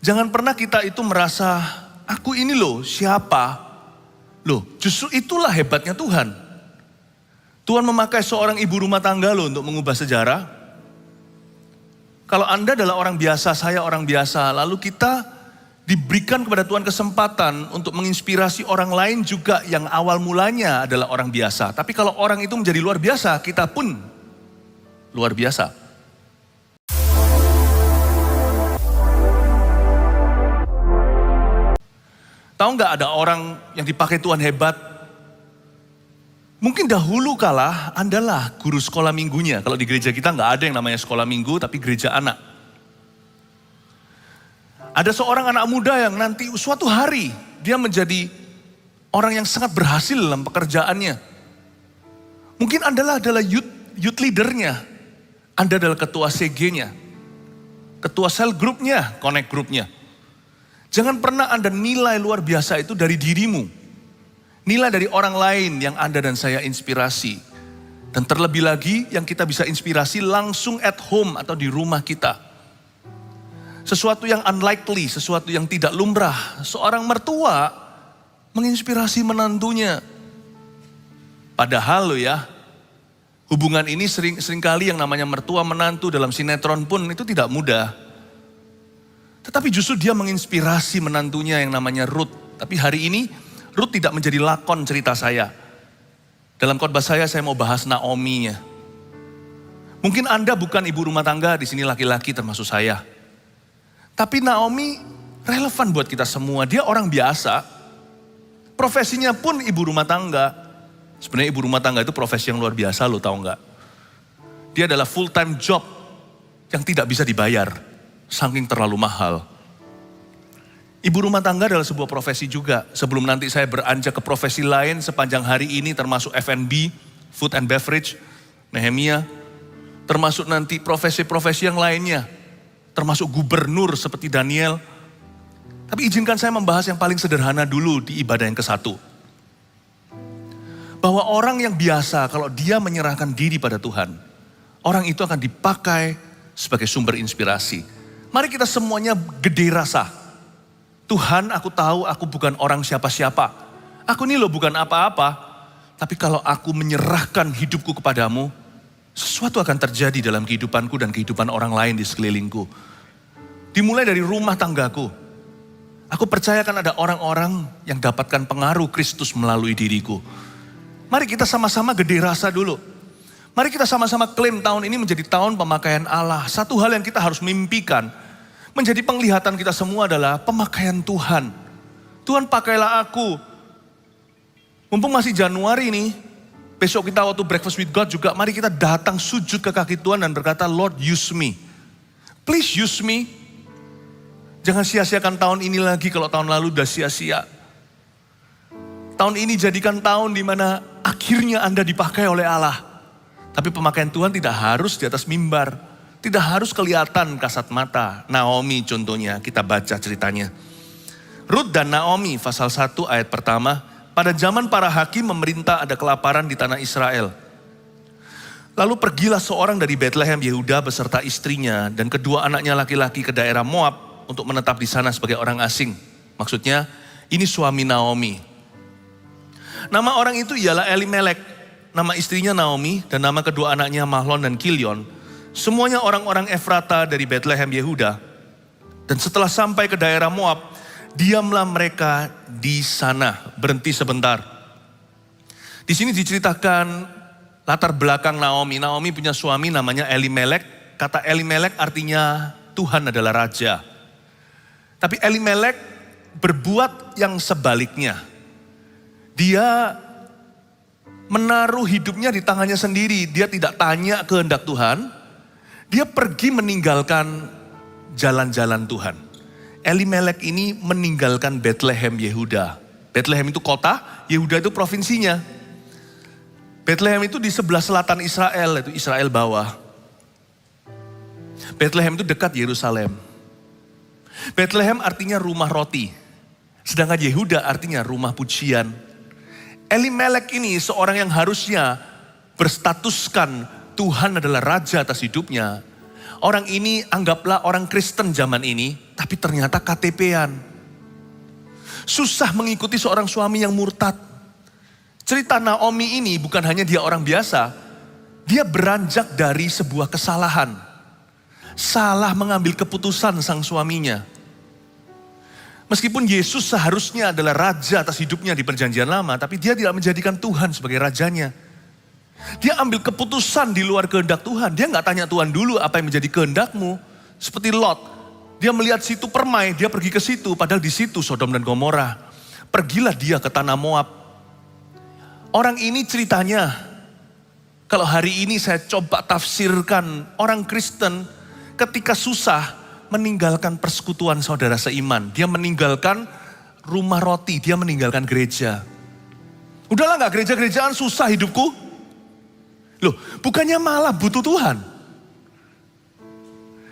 Jangan pernah kita itu merasa, aku ini loh siapa? Loh, justru itulah hebatnya Tuhan. Tuhan memakai seorang ibu rumah tangga loh untuk mengubah sejarah. Kalau Anda adalah orang biasa, saya orang biasa, lalu kita diberikan kepada Tuhan kesempatan untuk menginspirasi orang lain juga yang awal mulanya adalah orang biasa. Tapi kalau orang itu menjadi luar biasa, kita pun luar biasa. Tahu nggak ada orang yang dipakai Tuhan hebat? Mungkin dahulu kala Andalah guru sekolah minggunya. Kalau di gereja kita nggak ada yang namanya sekolah minggu, tapi gereja anak. Ada seorang anak muda yang nanti suatu hari dia menjadi orang yang sangat berhasil dalam pekerjaannya. Mungkin Adalah youth leadernya. Anda adalah ketua CG-nya, ketua cell group-nya, connect group-nya. Jangan pernah Anda nilai luar biasa itu dari dirimu. Nilai dari orang lain yang Anda dan saya inspirasi. Dan terlebih lagi yang kita bisa inspirasi langsung at home atau di rumah kita. Sesuatu yang unlikely, sesuatu yang tidak lumrah. Seorang mertua menginspirasi menantunya. Padahal loh ya, hubungan ini seringkali yang namanya mertua menantu dalam sinetron pun itu tidak mudah. Tetapi justru dia menginspirasi menantunya yang namanya Ruth. Tapi hari ini Ruth tidak menjadi lakon cerita saya. Dalam khotbah saya mau bahas Naomi-nya. Mungkin Anda bukan ibu rumah tangga, di sini laki-laki termasuk saya. Tapi Naomi relevan buat kita semua. Dia orang biasa. Profesinya pun ibu rumah tangga. Sebenarnya ibu rumah tangga itu profesi yang luar biasa, lo tahu nggak? Dia adalah full time job yang tidak bisa dibayar. Saking terlalu mahal. Ibu rumah tangga adalah sebuah profesi juga. Sebelum nanti saya beranjak ke profesi lain sepanjang hari ini termasuk F&B, food and beverage, Nehemia. Termasuk nanti profesi-profesi yang lainnya. Termasuk gubernur seperti Daniel. Tapi izinkan saya membahas yang paling sederhana dulu di ibadah yang ke-1. Bahwa orang yang biasa kalau dia menyerahkan diri pada Tuhan. Orang itu akan dipakai sebagai sumber inspirasi. Mari kita semuanya gede rasa. Tuhan, aku tahu aku bukan orang siapa-siapa. Aku ini loh bukan apa-apa. Tapi kalau aku menyerahkan hidupku kepadamu, sesuatu akan terjadi dalam kehidupanku dan kehidupan orang lain di sekelilingku. Dimulai dari rumah tanggaku. Aku percaya akan ada orang-orang yang dapatkan pengaruh Kristus melalui diriku. Mari kita sama-sama gede rasa dulu. Mari kita sama-sama klaim tahun ini menjadi tahun pemakaian Allah. Satu hal yang kita harus mimpikan, menjadi penglihatan kita semua adalah pemakaian Tuhan. Tuhan pakailah aku. Mumpung masih Januari nih, besok kita waktu breakfast with God juga, mari kita datang sujud ke kaki Tuhan dan berkata, Lord use me. Please use me. Jangan sia-siakan tahun ini lagi kalau tahun lalu udah sia-sia. Tahun ini jadikan tahun di mana akhirnya Anda dipakai oleh Allah. Tapi pemakaian Tuhan tidak harus di atas mimbar. Tidak harus kelihatan kasat mata. Naomi contohnya, kita baca ceritanya. Ruth dan Naomi, pasal 1 ayat pertama. Pada zaman para hakim memerintah ada kelaparan di tanah Israel. Lalu pergilah seorang dari Bethlehem Yehuda beserta istrinya dan kedua anaknya laki-laki ke daerah Moab untuk menetap di sana sebagai orang asing. Maksudnya, ini suami Naomi. Nama orang itu ialah Elimelek. Nama istrinya Naomi dan nama kedua anaknya Mahlon dan Kilion. Semuanya orang-orang Efrata dari Bethlehem Yehuda. Dan setelah sampai ke daerah Moab, diamlah mereka di sana. Berhenti sebentar. Di sini diceritakan latar belakang Naomi. Naomi punya suami namanya Elimelek. Kata Elimelek artinya Tuhan adalah raja. Tapi Elimelek berbuat yang sebaliknya. Dia menaruh hidupnya di tangannya sendiri. Dia tidak tanya kehendak Tuhan. Dia pergi meninggalkan jalan-jalan Tuhan. Elimelek ini meninggalkan Bethlehem Yehuda. Bethlehem itu kota, Yehuda itu provinsinya. Bethlehem itu di sebelah selatan Israel, itu Israel bawah. Bethlehem itu dekat Yerusalem. Bethlehem artinya rumah roti. Sedangkan Yehuda artinya rumah pujian. Elimelek ini seorang yang harusnya berstatuskan Tuhan adalah raja atas hidupnya. Orang ini anggaplah orang Kristen zaman ini, tapi ternyata KTP-an. Susah mengikuti seorang suami yang murtad. Cerita Naomi ini bukan hanya dia orang biasa, dia beranjak dari sebuah kesalahan. Salah mengambil keputusan sang suaminya. Meskipun Yesus seharusnya adalah raja atas hidupnya di perjanjian lama, tapi dia tidak menjadikan Tuhan sebagai rajanya. Dia ambil keputusan di luar kehendak Tuhan. Dia nggak tanya Tuhan dulu apa yang menjadi kehendakmu. Seperti Lot, dia melihat situ permai, dia pergi ke situ. Padahal di situ Sodom dan Gomora. Pergilah dia ke tanah Moab. Orang ini ceritanya, kalau hari ini saya coba tafsirkan, orang Kristen ketika susah meninggalkan persekutuan saudara seiman. Dia meninggalkan rumah roti, dia meninggalkan gereja. Udahlah nggak gereja-gerejaan, susah hidupku. Loh, bukannya malah butuh Tuhan.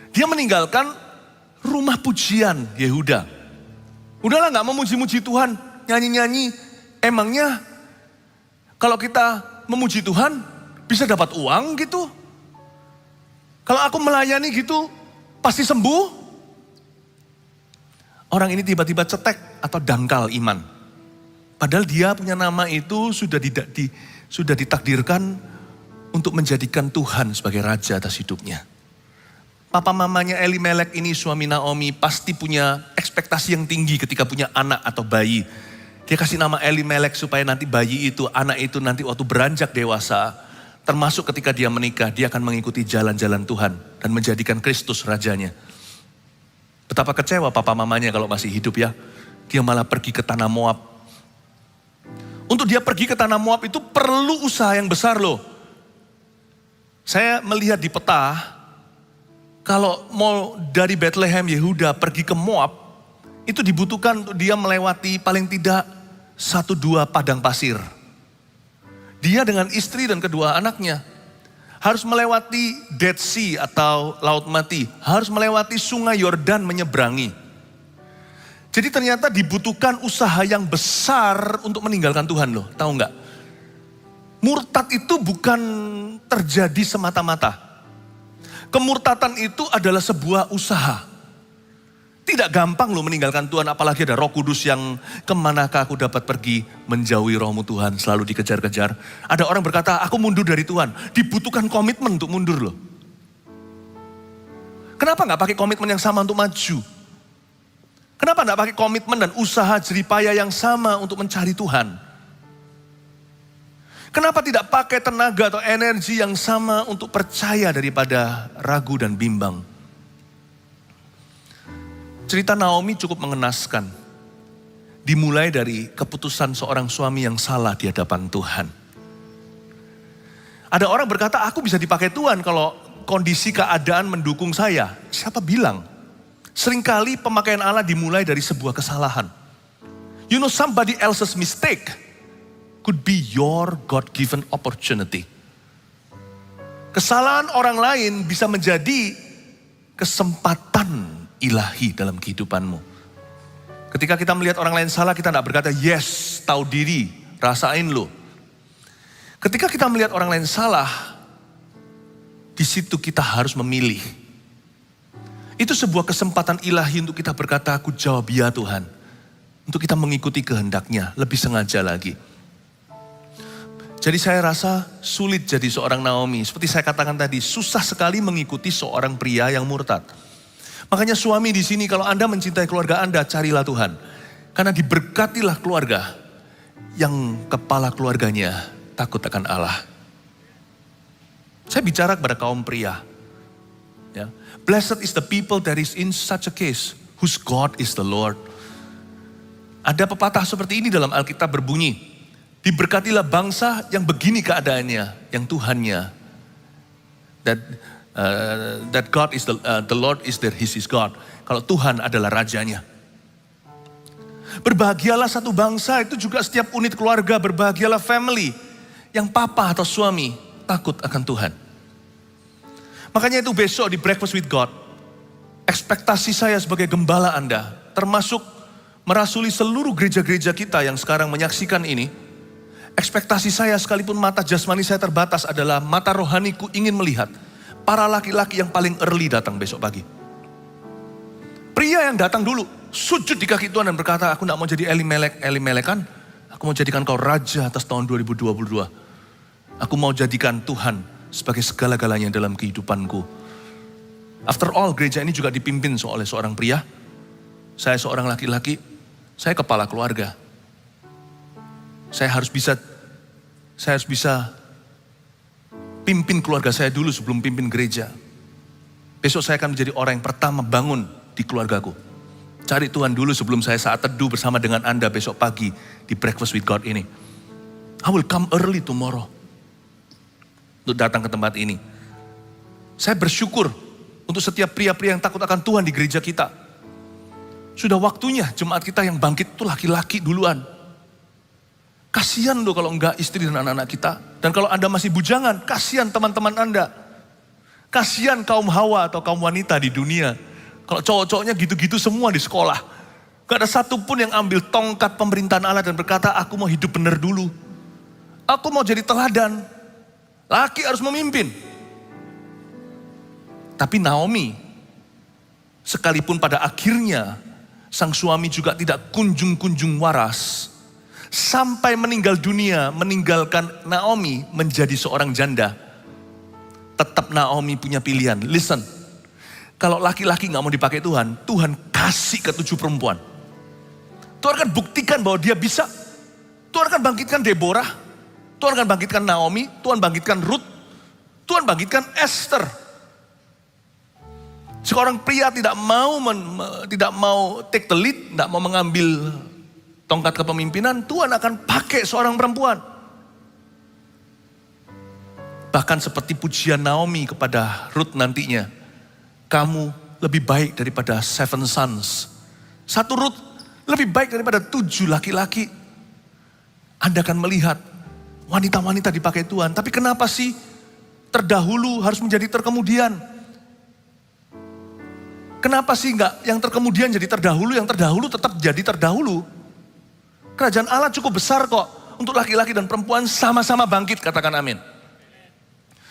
Dia meninggalkan rumah pujian Yehuda. Udahlah gak memuji-muji Tuhan, nyanyi-nyanyi. Emangnya kalau kita memuji Tuhan bisa dapat uang gitu? Kalau aku melayani gitu pasti sembuh? Orang ini tiba-tiba cetek atau dangkal iman. Padahal dia punya nama itu sudah ditakdirkan untuk menjadikan Tuhan sebagai raja atas hidupnya. Papa mamanya Elimelek ini suami Naomi pasti punya ekspektasi yang tinggi ketika punya anak atau bayi. Dia kasih nama Elimelek supaya nanti bayi itu, anak itu nanti waktu beranjak dewasa, termasuk ketika dia menikah, dia akan mengikuti jalan-jalan Tuhan dan menjadikan Kristus rajanya. Betapa kecewa papa mamanya kalau masih hidup ya. Dia malah pergi ke tanah Moab. Untuk dia pergi ke tanah Moab itu perlu usaha yang besar loh. Saya melihat di peta, kalau mau dari Bethlehem Yehuda pergi ke Moab, itu dibutuhkan untuk dia melewati paling tidak 1-2 padang pasir. Dia dengan istri dan kedua anaknya harus melewati Dead Sea atau Laut Mati, harus melewati sungai Yordan menyeberangi. Jadi ternyata dibutuhkan usaha yang besar untuk meninggalkan Tuhan loh, tahu nggak? Murtad itu bukan terjadi semata-mata. Kemurtatan itu adalah sebuah usaha. Tidak gampang loh meninggalkan Tuhan, apalagi ada Roh Kudus yang kemanakah aku dapat pergi menjauhi rohmu Tuhan, selalu dikejar-kejar. Ada orang berkata, aku mundur dari Tuhan. Dibutuhkan komitmen untuk mundur loh. Kenapa nggak pakai komitmen yang sama untuk maju? Kenapa nggak pakai komitmen dan usaha jeripaya yang sama untuk mencari Tuhan? Kenapa tidak pakai tenaga atau energi yang sama untuk percaya daripada ragu dan bimbang? Cerita Naomi cukup mengenaskan. Dimulai dari keputusan seorang suami yang salah di hadapan Tuhan. Ada orang berkata, aku bisa dipakai Tuhan kalau kondisi keadaan mendukung saya. Siapa bilang? Seringkali pemakaian Allah dimulai dari sebuah kesalahan. You know, somebody else's mistake could be your God-given opportunity. Kesalahan orang lain bisa menjadi kesempatan ilahi dalam kehidupanmu. Ketika kita melihat orang lain salah, kita tidak berkata, yes, tahu diri, rasain lo. Ketika kita melihat orang lain salah, di situ kita harus memilih. Itu sebuah kesempatan ilahi untuk kita berkata, aku jawab ya Tuhan. Untuk kita mengikuti kehendaknya, lebih sengaja lagi. Jadi saya rasa sulit jadi seorang Naomi. Seperti saya katakan tadi, susah sekali mengikuti seorang pria yang murtad. Makanya suami di sini, kalau Anda mencintai keluarga Anda, carilah Tuhan. Karena diberkatilah keluarga yang kepala keluarganya takut akan Allah. Saya bicara kepada kaum pria. Ya. Blessed is the people that is in such a case, whose God is the Lord. Ada pepatah seperti ini dalam Alkitab berbunyi, diberkatilah bangsa yang begini keadaannya, yang Tuhannya. That God is the Lord is their his God. Kalau Tuhan adalah rajanya. Berbahagialah satu bangsa, itu juga setiap unit keluarga. Berbahagialah family yang papa atau suami takut akan Tuhan. Makanya itu besok di Breakfast with God, ekspektasi saya sebagai gembala Anda, termasuk merasuli seluruh gereja-gereja kita yang sekarang menyaksikan ini. Ekspektasi saya sekalipun mata jasmani saya terbatas adalah mata rohaniku ingin melihat para laki-laki yang paling early datang besok pagi. Pria yang datang dulu, sujud di kaki Tuhan dan berkata, aku gak mau jadi Elimelek kan? Aku mau jadikan kau raja atas tahun 2022. Aku mau jadikan Tuhan sebagai segala-galanya dalam kehidupanku. After all, gereja ini juga dipimpin oleh seorang pria. Saya seorang laki-laki, saya kepala keluarga. Saya harus bisa pimpin keluarga saya dulu sebelum pimpin gereja. Besok saya akan menjadi orang yang pertama bangun di keluargaku. Cari Tuhan dulu sebelum saya saat teduh bersama dengan Anda besok pagi di Breakfast with God ini. I will come early tomorrow untuk datang ke tempat ini. Saya bersyukur untuk setiap pria-pria yang takut akan Tuhan di gereja kita. Sudah waktunya jemaat kita yang bangkit itu laki-laki duluan. Kasihan loh kalau enggak istri dan anak-anak kita. Dan kalau Anda masih bujangan, kasihan teman-teman Anda. Kasihan kaum hawa atau kaum wanita di dunia. Kalau cowok-cowoknya gitu-gitu semua di sekolah. Gak ada satupun yang ambil tongkat pemerintahan Allah dan berkata, aku mau hidup benar dulu. Aku mau jadi teladan. Laki harus memimpin. Tapi Naomi, sekalipun pada akhirnya sang suami juga tidak kunjung-kunjung waras. Sampai meninggal dunia, meninggalkan Naomi menjadi seorang janda. Tetap Naomi punya pilihan. Listen, kalau laki-laki gak mau dipakai Tuhan, Tuhan kasih ke 7 perempuan. Tuhan akan buktikan bahwa dia bisa. Tuhan akan bangkitkan Deborah. Tuhan akan bangkitkan Naomi. Tuhan bangkitkan Ruth. Tuhan bangkitkan Esther. Seorang pria tidak mau take the lead, tidak mau mengambil tongkat kepemimpinan, Tuhan akan pakai seorang perempuan. Bahkan seperti pujian Naomi kepada Ruth nantinya, kamu lebih baik daripada 7 sons. 1 Ruth lebih baik daripada 7 laki-laki. Anda akan melihat wanita-wanita dipakai Tuhan. Tapi kenapa sih terdahulu harus menjadi terkemudian? Kenapa sih enggak yang terkemudian jadi terdahulu, yang terdahulu tetap jadi terdahulu? Kerajaan Allah cukup besar kok untuk laki-laki dan perempuan sama-sama bangkit, katakan amin.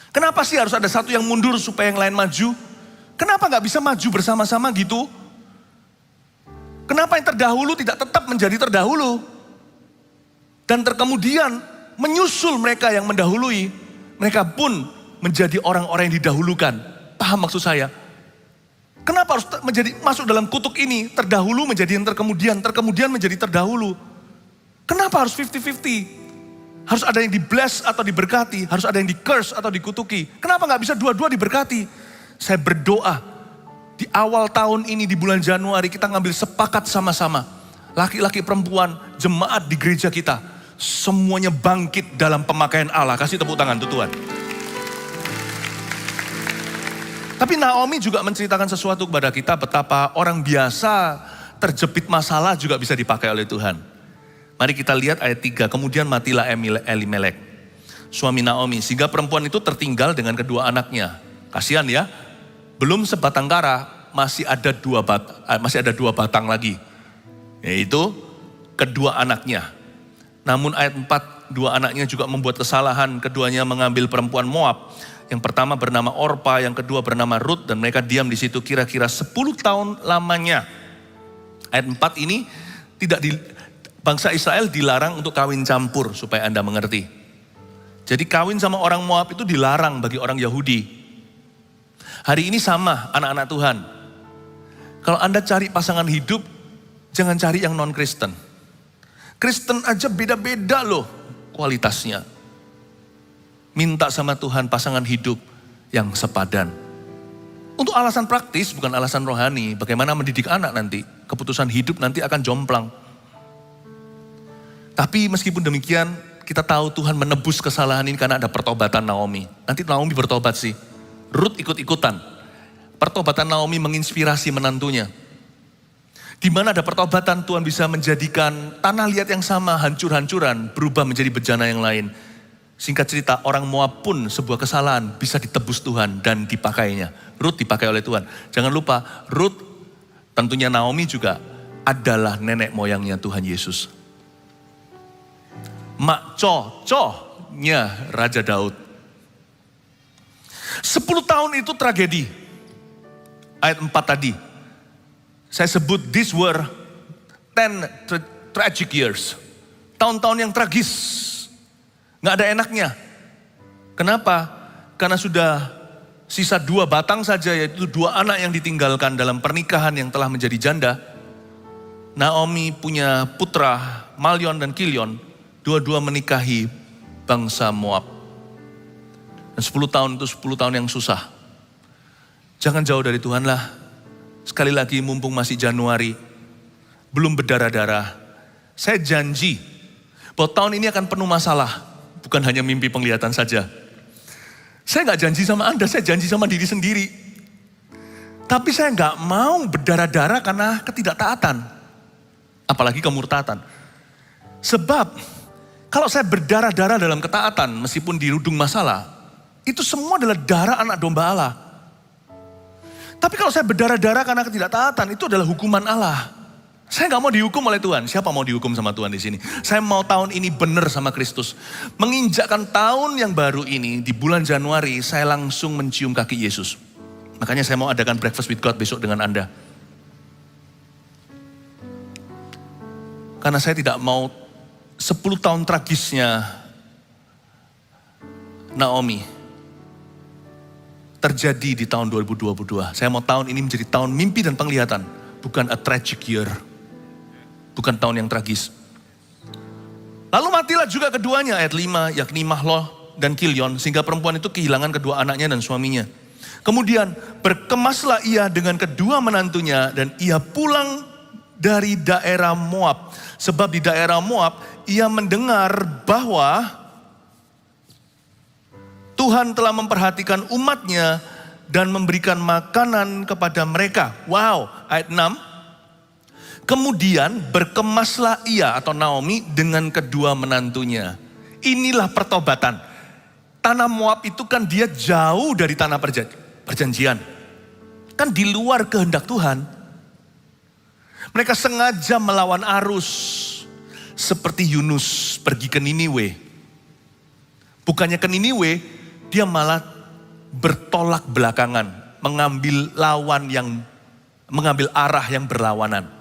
Kenapa sih harus ada satu yang mundur supaya yang lain maju? Kenapa nggak bisa maju bersama-sama gitu? Kenapa yang terdahulu tidak tetap menjadi terdahulu? Dan terkemudian menyusul mereka yang mendahului, mereka pun menjadi orang-orang yang didahulukan. Paham maksud saya? Kenapa harus masuk dalam kutuk ini? Terdahulu menjadi yang terkemudian menjadi terdahulu. Kenapa harus 50-50? Harus ada yang di-bless atau diberkati, harus ada yang di-curse atau dikutuki. Kenapa gak bisa dua-dua diberkati? Saya berdoa, di awal tahun ini di bulan Januari kita ngambil sepakat sama-sama. Laki-laki perempuan, jemaat di gereja kita, semuanya bangkit dalam pemakaian Allah. Kasih tepuk tangan untuk Tuhan. Tapi Naomi juga menceritakan sesuatu kepada kita betapa orang biasa terjepit masalah juga bisa dipakai oleh Tuhan. Mari kita lihat ayat 3, kemudian matilah Elimelek, suami Naomi, sehingga perempuan itu tertinggal dengan kedua anaknya. Kasihan ya, belum sebatang kara, masih ada dua batang lagi, yaitu kedua anaknya. Namun ayat 4, dua anaknya juga membuat kesalahan, keduanya mengambil perempuan Moab. Yang pertama bernama Orpa, yang kedua bernama Ruth, dan mereka diam di situ kira-kira 10 tahun lamanya. Ayat 4 ini bangsa Israel dilarang untuk kawin campur, supaya Anda mengerti. Jadi kawin sama orang Moab itu dilarang bagi orang Yahudi. Hari ini sama anak-anak Tuhan. Kalau Anda cari pasangan hidup, jangan cari yang non-Kristen. Kristen aja beda-beda loh kualitasnya. Minta sama Tuhan pasangan hidup yang sepadan. Untuk alasan praktis, bukan alasan rohani. Bagaimana mendidik anak nanti. Keputusan hidup nanti akan jomplang. Tapi meskipun demikian, kita tahu Tuhan menebus kesalahan ini karena ada pertobatan Naomi. Nanti Naomi bertobat sih. Ruth ikut-ikutan. Pertobatan Naomi menginspirasi menantunya. Di mana ada pertobatan, Tuhan bisa menjadikan tanah liat yang sama hancur-hancuran berubah menjadi bejana yang lain. Singkat cerita, orang Moab pun sebuah kesalahan bisa ditebus Tuhan dan dipakainya. Ruth dipakai oleh Tuhan. Jangan lupa, Ruth tentunya Naomi juga adalah nenek moyangnya Tuhan Yesus. Mak cocohnya Raja Daud. 10 10 tahun itu tragedi. Ayat 4 tadi. Saya sebut these were 10 tragic years. Tahun-tahun yang tragis. Gak ada enaknya. Kenapa? Karena sudah sisa 2 batang saja, yaitu 2 anak yang ditinggalkan dalam pernikahan yang telah menjadi janda. Naomi punya putra Malyon dan Kilion, dua-dua menikahi bangsa Moab. Dan 10 tahun itu 10 tahun yang susah. Jangan jauh dari Tuhan lah. Sekali lagi mumpung masih Januari, belum berdarah-darah. Saya janji bahwa tahun ini akan penuh masalah. Bukan hanya mimpi penglihatan saja. Saya gak janji sama Anda, saya janji sama diri sendiri. Tapi saya gak mau berdarah-darah karena ketidaktaatan. Apalagi kemurtatan. Sebab kalau saya berdarah-darah dalam ketaatan meskipun dirudung masalah, itu semua adalah darah anak domba Allah. Tapi kalau saya berdarah-darah karena ketidaktaatan, itu adalah hukuman Allah. Saya gak mau dihukum oleh Tuhan. Siapa mau dihukum sama Tuhan di sini? Saya mau tahun ini benar sama Kristus. Menginjakkan tahun yang baru ini, di bulan Januari, saya langsung mencium kaki Yesus. Makanya saya mau adakan breakfast with God besok dengan Anda. Karena saya tidak mau 10 tahun tragisnya Naomi terjadi di tahun 2022. Saya mau tahun ini menjadi tahun mimpi dan penglihatan. Bukan a tragic year. Bukan tahun yang tragis. Lalu matilah juga keduanya, ayat 5, yakni Mahlon dan Kilion, sehingga perempuan itu kehilangan kedua anaknya dan suaminya. Kemudian berkemaslah ia dengan kedua menantunya dan ia pulang dari daerah Moab. Sebab di daerah Moab ia mendengar bahwa Tuhan telah memperhatikan umatnya dan memberikan makanan kepada mereka. Wow, ayat 6. Kemudian berkemaslah ia atau Naomi dengan kedua menantunya. Inilah pertobatan. Tanah Moab itu kan dia jauh dari tanah perjanjian. Kan di luar kehendak Tuhan. Mereka sengaja melawan arus. Seperti Yunus pergi ke Niniwe. Bukannya ke Niniwe, dia malah bertolak belakangan. Mengambil arah yang berlawanan.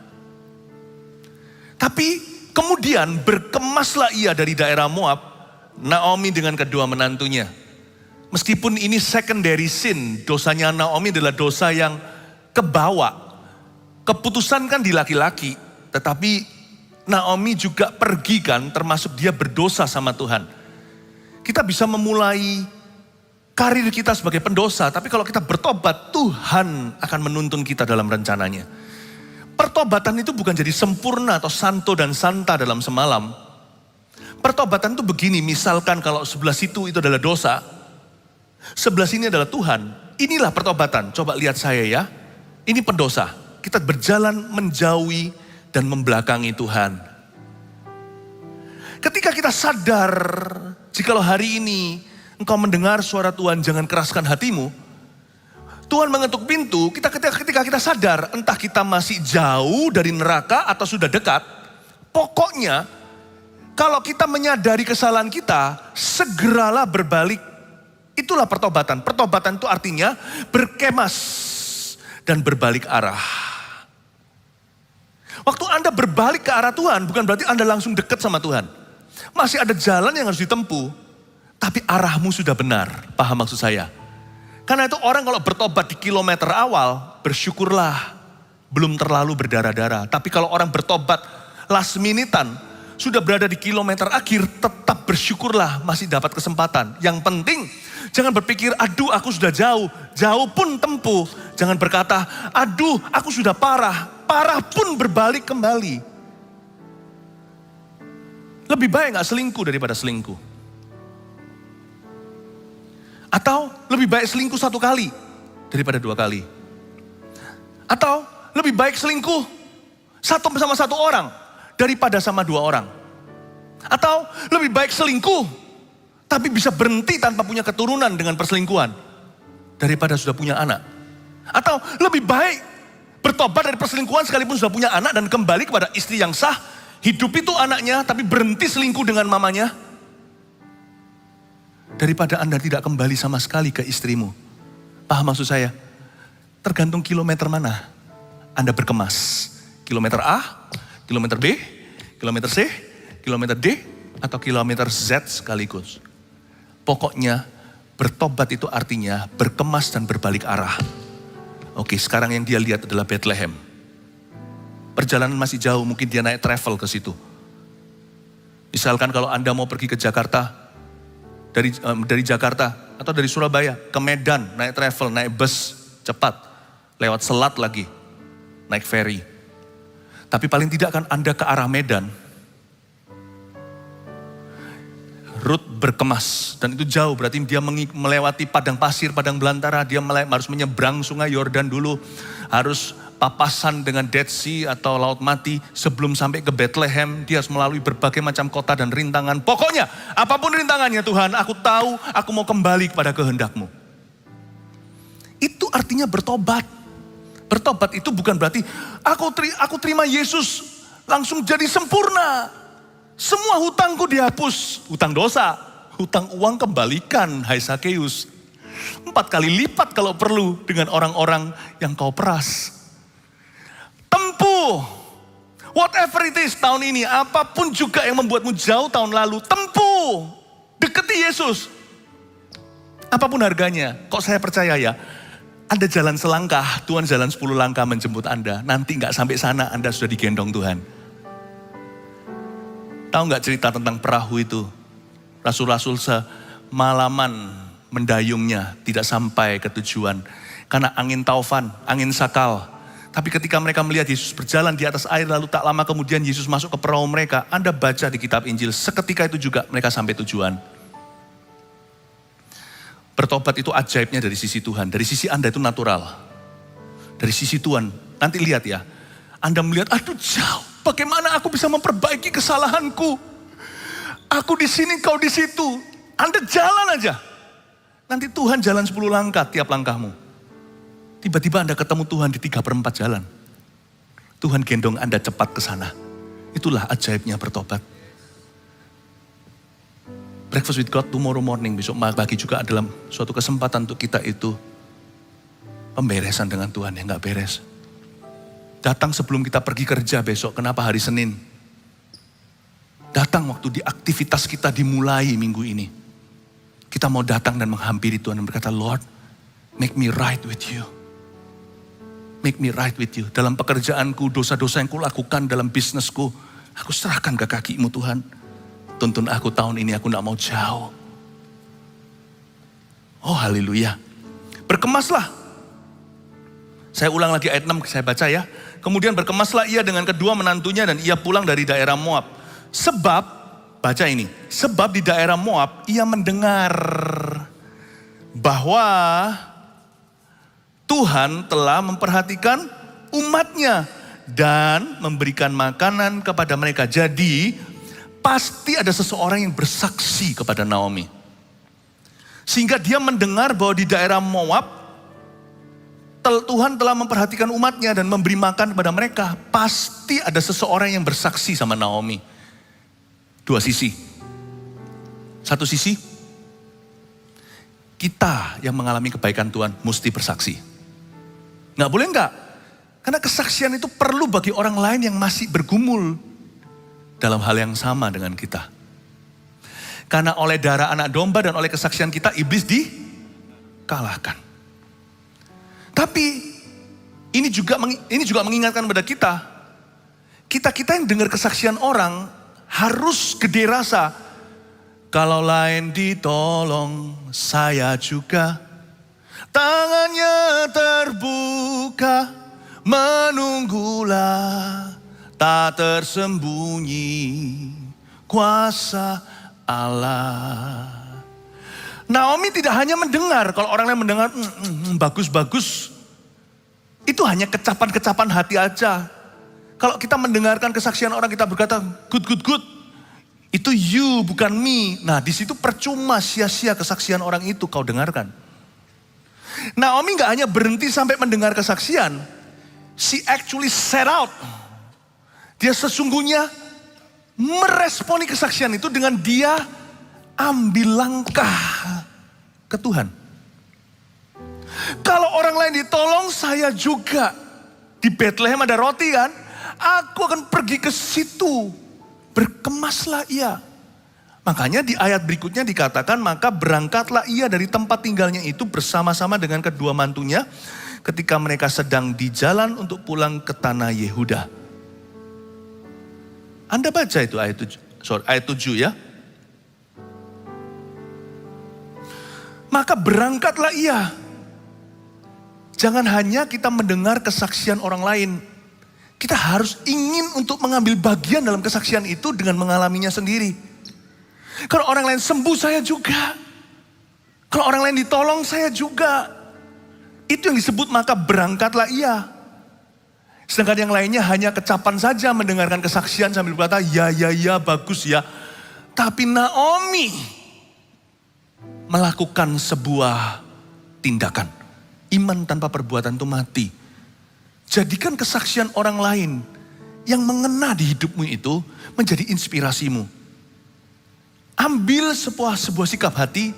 Tapi kemudian berkemaslah ia dari daerah Moab, Naomi dengan kedua menantunya. Meskipun ini secondary sin, dosanya Naomi adalah dosa yang kebawa. Keputusan kan di laki-laki, tetapi Naomi juga pergi kan, termasuk dia berdosa sama Tuhan. Kita bisa memulai karir kita sebagai pendosa, tapi kalau kita bertobat, Tuhan akan menuntun kita dalam rencananya. Pertobatan itu bukan jadi sempurna atau santo dan santa dalam semalam. Pertobatan itu begini, misalkan kalau sebelah situ itu adalah dosa, sebelah sini adalah Tuhan. Inilah pertobatan, coba lihat saya ya. Ini pendosa, kita berjalan menjauhi dan membelakangi Tuhan. Ketika kita sadar, jikalau hari ini engkau mendengar suara Tuhan, jangan keraskan hatimu. Tuhan mengetuk pintu, ketika kita sadar, entah kita masih jauh dari neraka atau sudah dekat. Pokoknya, kalau kita menyadari kesalahan kita, segeralah berbalik. Itulah pertobatan. Pertobatan itu artinya berkemas dan berbalik arah. Waktu Anda berbalik ke arah Tuhan, bukan berarti Anda langsung dekat sama Tuhan. Masih ada jalan yang harus ditempuh, tapi arahmu sudah benar. Paham maksud saya? Karena itu orang kalau bertobat di kilometer awal, bersyukurlah. Belum terlalu berdarah-darah. Tapi kalau orang bertobat last minutean, sudah berada di kilometer akhir, tetap bersyukurlah masih dapat kesempatan. Yang penting, jangan berpikir, aduh aku sudah jauh. Jauh pun tempuh. Jangan berkata, aduh aku sudah parah. Parah pun berbalik kembali. Lebih baik gak selingkuh daripada selingkuh. Atau lebih baik selingkuh 1 kali daripada 2 kali. Atau lebih baik selingkuh sama 1 orang daripada sama 2 orang. Atau lebih baik selingkuh tapi bisa berhenti tanpa punya keturunan dengan perselingkuhan daripada sudah punya anak. Atau lebih baik bertobat dari perselingkuhan sekalipun sudah punya anak dan kembali kepada istri yang sah. Hidup itu anaknya tapi berhenti selingkuh dengan mamanya. Daripada Anda tidak kembali sama sekali ke istrimu. Paham maksud saya? Tergantung kilometer mana Anda berkemas. Kilometer A, kilometer B, kilometer C, kilometer D, atau kilometer Z sekaligus. Pokoknya bertobat itu artinya berkemas dan berbalik arah. Oke, sekarang yang dia lihat adalah Bethlehem. Perjalanan masih jauh, mungkin dia naik travel ke situ. Misalkan kalau Anda mau pergi ke Jakarta, dari Jakarta atau dari Surabaya ke Medan, naik travel, naik bus cepat, lewat selat lagi, naik ferry. Tapi paling tidak kan Anda ke arah Medan, Rut berkemas, dan itu jauh, berarti dia melewati padang pasir, padang belantara, dia harus menyeberang sungai Yordan dulu, harus papasan dengan Dead Sea atau Laut Mati, sebelum sampai ke Bethlehem, dia harus melalui berbagai macam kota dan rintangan. Pokoknya, apapun rintangannya Tuhan, aku tahu aku mau kembali kepada kehendak-Mu. Itu artinya bertobat. Bertobat itu bukan berarti aku terima Yesus langsung jadi sempurna. Semua hutangku dihapus, hutang dosa, hutang uang kembalikan, hai Sakeus. 4 kali lipat kalau perlu dengan orang-orang yang kau peras. Tempuh, whatever it is tahun ini, apapun juga yang membuatmu jauh tahun lalu, tempuh, deketi Yesus. Apapun harganya, kok saya percaya ya, Anda jalan selangkah, Tuhan jalan 10 langkah menjemput Anda. Nanti gak sampai sana Anda sudah digendong Tuhan. Tahu gak cerita tentang perahu itu? Rasul-rasul semalaman mendayungnya tidak sampai ke tujuan. Karena angin taufan, angin sakal. Tapi ketika mereka melihat Yesus berjalan di atas air, lalu tak lama kemudian Yesus masuk ke perahu mereka. Anda baca di kitab Injil, seketika itu juga mereka sampai tujuan. Bertobat itu ajaibnya dari sisi Tuhan. Dari sisi Anda itu natural. Dari sisi Tuhan, nanti lihat ya. Anda melihat, aduh jauh. Bagaimana aku bisa memperbaiki kesalahanku? Aku di sini, kau di situ. Anda jalan aja. Nanti Tuhan jalan 10 langkah tiap langkahmu. Tiba-tiba Anda ketemu Tuhan di 3/4 jalan. Tuhan gendong Anda cepat ke sana. Itulah ajaibnya bertobat. Breakfast with God tomorrow morning, besok pagi juga adalah suatu kesempatan untuk kita itu pemberesan dengan Tuhan yang gak beres. Datang sebelum kita pergi kerja besok, kenapa hari Senin? Datang waktu di aktivitas kita dimulai minggu ini. Kita mau datang dan menghampiri Tuhan dan berkata, Lord, make me right with you. Make me right with you. Dalam pekerjaanku, dosa-dosa yang kulakukan dalam bisnisku, aku serahkan ke kaki-Mu Tuhan. Tuntun aku tahun ini, aku gak mau jauh. Oh haleluya. Berkemaslah. Saya ulang lagi ayat 6, saya baca ya. Kemudian berkemaslah ia dengan kedua menantunya dan ia pulang dari daerah Moab. Sebab, baca ini. Sebab di daerah Moab ia mendengar bahwa Tuhan telah memperhatikan umatnya dan memberikan makanan kepada mereka. Jadi, pasti ada seseorang yang bersaksi kepada Naomi. Sehingga dia mendengar bahwa di daerah Moab, Tuhan telah memperhatikan umatnya dan memberi makan kepada mereka. Pasti ada seseorang yang bersaksi sama Naomi. Dua sisi. Satu sisi, kita yang mengalami kebaikan Tuhan mesti bersaksi. Nggak boleh nggak? Karena kesaksian itu perlu bagi orang lain yang masih bergumul dalam hal yang sama dengan kita. Karena oleh darah anak domba dan oleh kesaksian kita, iblis dikalahkan. Tapi ini juga mengingatkan kepada kita. Kita yang dengar kesaksian orang harus gede rasa. Kalau lain ditolong, saya juga. Tangannya terbuka, menunggulah. Tak tersembunyi kuasa Allah. Naomi tidak hanya mendengar, kalau orang lain mendengar bagus-bagus, itu hanya kecapan-kecapan hati aja. Kalau kita mendengarkan kesaksian orang, kita berkata good, itu you bukan me. Nah di situ percuma, sia-sia kesaksian orang itu kau dengarkan. Naomi gak hanya berhenti sampai mendengar kesaksian, she actually set out. Dia sesungguhnya meresponi kesaksian itu dengan dia ambil langkah ke Tuhan. Kalau orang lain ditolong, saya juga. Di Bethlehem ada roti kan? Aku akan pergi ke situ. Berkemaslah ia. Makanya di ayat berikutnya dikatakan, maka berangkatlah ia dari tempat tinggalnya itu bersama-sama dengan kedua mantunya ketika mereka sedang di jalan untuk pulang ke tanah Yehuda. Anda baca itu ayat 7 ya. Maka berangkatlah ia. Jangan hanya kita mendengar kesaksian orang lain. Kita harus ingin untuk mengambil bagian dalam kesaksian itu dengan mengalaminya sendiri. Kalau orang lain sembuh, saya juga. Kalau orang lain ditolong, saya juga. Itu yang disebut maka berangkatlah ia. Sedangkan yang lainnya hanya kecapan saja mendengarkan kesaksian sambil berkata, ya, bagus ya. Tapi Naomi melakukan sebuah tindakan. Iman tanpa perbuatan itu mati. Jadikan kesaksian orang lain yang mengena di hidupmu itu menjadi inspirasimu. Ambil sebuah sikap hati,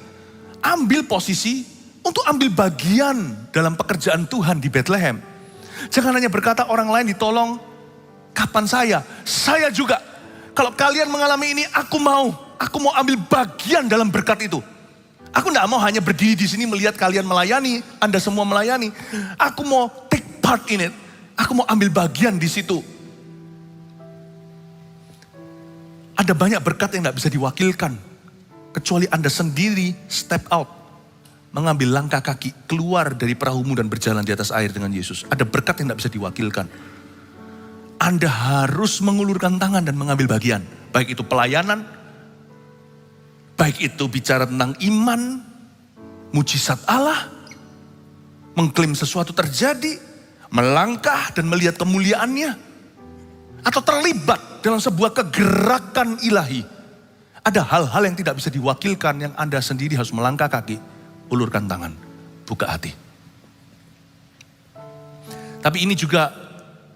ambil posisi untuk ambil bagian dalam pekerjaan Tuhan di Bethlehem. Jangan hanya berkata orang lain ditolong, kapan saya juga. Kalau kalian mengalami ini, aku mau ambil bagian dalam berkat itu. Aku tidak mau hanya berdiri di sini melihat kalian melayani, Anda semua melayani. Aku mau take part in it. Aku mau ambil bagian di situ. Ada banyak berkat yang tidak bisa diwakilkan. Kecuali Anda sendiri step out. Mengambil langkah kaki keluar dari perahumu dan berjalan di atas air dengan Yesus. Ada berkat yang tidak bisa diwakilkan. Anda harus mengulurkan tangan dan mengambil bagian. Baik itu pelayanan, baik itu bicara tentang iman, mujizat Allah, mengklaim sesuatu terjadi, melangkah dan melihat kemuliaannya, atau terlibat dalam sebuah kegerakan ilahi. Ada hal-hal yang tidak bisa diwakilkan yang Anda sendiri harus melangkah kaki, ulurkan tangan, buka hati. Tapi ini juga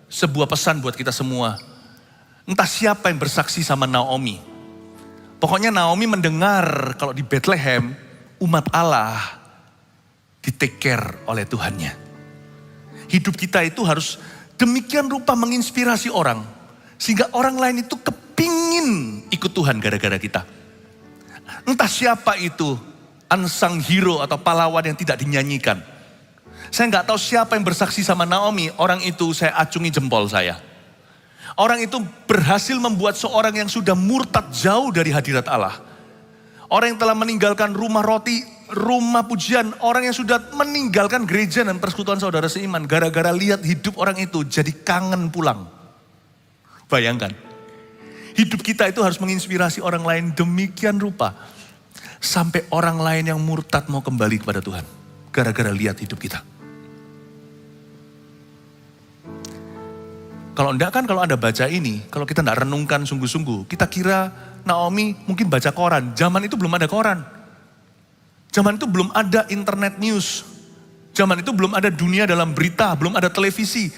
sebuah pesan buat kita semua. Entah siapa yang bersaksi sama Naomi. Pokoknya Naomi mendengar kalau di Bethlehem umat Allah di take care oleh Tuhannya. Hidup kita itu harus demikian rupa menginspirasi orang. Sehingga orang lain itu kepingin ikut Tuhan gara-gara kita. Entah siapa itu, unsung hero atau pahlawan yang tidak dinyanyikan. Saya nggak tahu siapa yang bersaksi sama Naomi, orang itu saya acungi jempol saya. Orang itu berhasil membuat seorang yang sudah murtad jauh dari hadirat Allah. Orang yang telah meninggalkan rumah roti, rumah pujian. Orang yang sudah meninggalkan gereja dan persekutuan saudara seiman. Gara-gara lihat hidup orang itu jadi kangen pulang. Bayangkan. Hidup kita itu harus menginspirasi orang lain demikian rupa. Sampai orang lain yang murtad mau kembali kepada Tuhan. Gara-gara lihat hidup kita. Kalau enggak kan kalau Anda baca ini, kalau kita enggak renungkan sungguh-sungguh, kita kira Naomi mungkin baca koran. Zaman itu belum ada koran. Zaman itu belum ada internet news. Zaman itu belum ada dunia dalam berita, belum ada televisi.